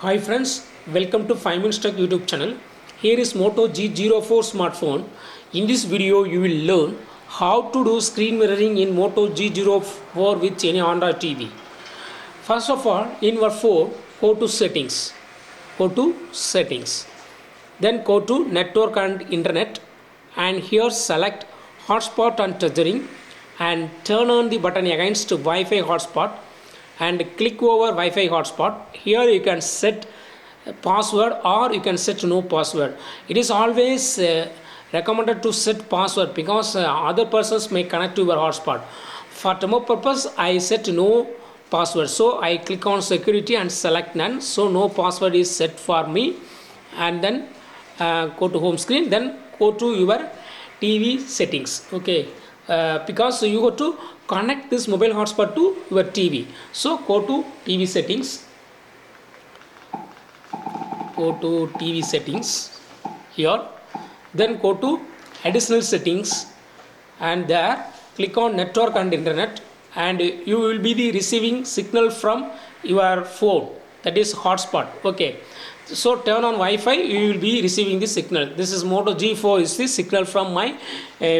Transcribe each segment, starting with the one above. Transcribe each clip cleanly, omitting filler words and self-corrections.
Hi friends, welcome to 5 Minutes Tech YouTube channel. Here is Moto G04 smartphone. In this video, you will learn how to do screen mirroring in Moto G04 with any Android TV. First of all, in your phone, go to settings. Go to settings. Then go to network and internet, and here select hotspot and tethering and turn on the button against Wi-Fi hotspot and click over Wi-Fi hotspot. Here you can set password or you can set no password. It is always recommended to set password because other persons may connect to your hotspot. For demo purpose, I set no password, so I click on security and select none, so no password is set for me. And then go to home screen, then go to your TV settings. Okay, because you have to connect this mobile hotspot to your TV, so go to TV settings. Go to TV settings here, then go to additional settings, and there click on network and internet, and you will be receiving signal from your phone, that is hotspot. Okay, so turn on Wi-Fi, you will be receiving the signal. This is Moto G04 is the signal from my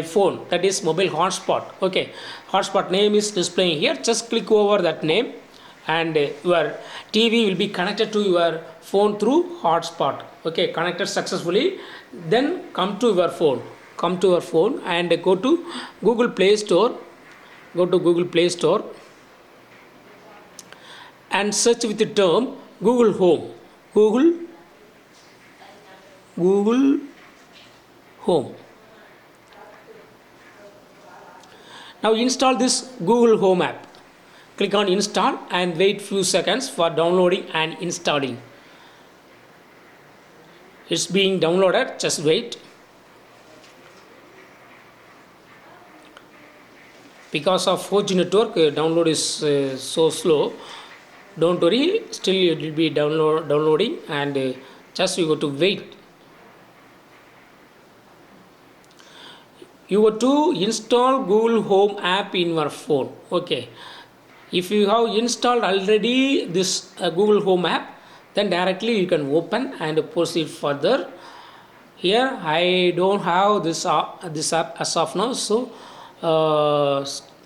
phone, that is mobile hotspot. Okay, hotspot name is displaying here, just click over that name and your TV will be connected to your phone through hotspot. Okay, connected successfully. Then come to your phone, and go to Google Play Store. Go to Google Play Store and search with the term Google Home. Google Home. Now install this Google Home app. Click on install and wait few seconds for downloading and installing. It's being downloaded, just wait. Because of 4G network, download is so slow. Don't worry, still it will be downloading, and just you go to wait. You have to install Google Home app in your phone. Okay, if you have installed already this Google Home app, then directly you can open and proceed further. Here I don't have this app as of now, so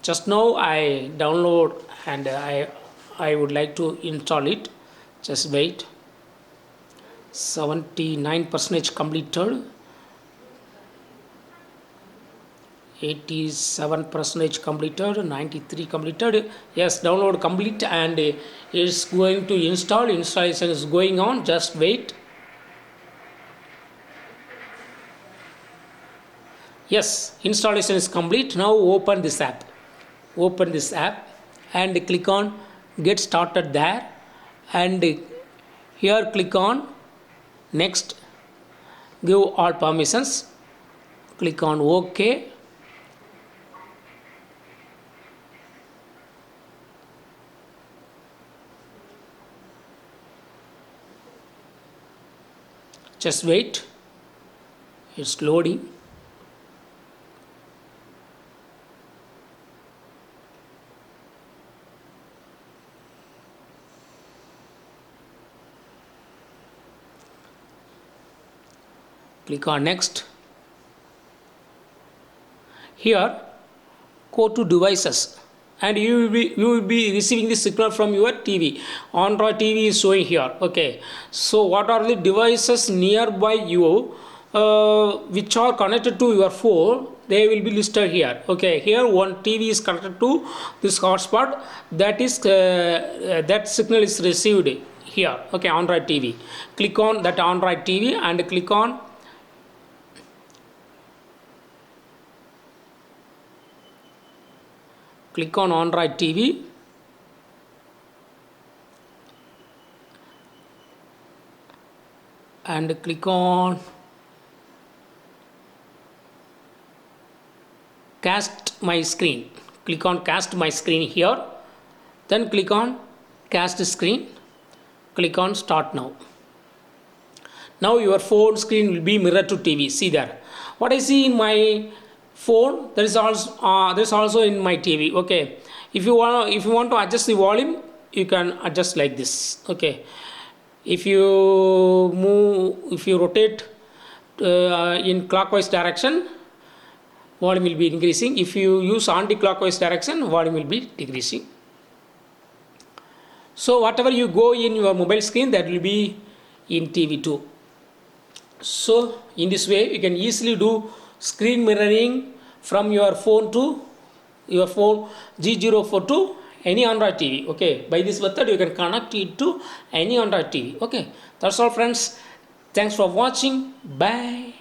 just now I download and I would like to install it. Just wait. 79% completed. 87% completed, 93 completed. Yes, download complete, and it's going to install. Installation is going on, just wait. Yes, installation is complete. Now open this app. And click on get started there, and here click on next, give all permissions, click on OK. Just wait, it's loading. Click on next. Here go to devices, and you will be receiving the signal from your TV. Android TV is showing here. Okay, so what are the devices nearby you which are connected to your phone? They will be listed here. Okay, here one TV is connected to this hotspot, that is that signal is received here. Okay, Android TV. Click on that Android TV and click on Android TV, and click on cast my screen. Click on cast my screen here, then click on cast screen, click on start now. Now your phone screen will be mirrored to TV. See there, what I see in my phone, there is also in my TV. Okay, if you want to adjust the volume, you can adjust like this. Okay, If you rotate in clockwise direction, volume will be increasing. If you use anti-clockwise direction, volume will be decreasing. So whatever you go in your mobile screen, that will be in TV too. So in this way you can easily do screen mirroring from your phone G04 to any Android TV. Okay, by this method you can connect it to any Android TV. Okay, that's all friends. Thanks for watching. Bye.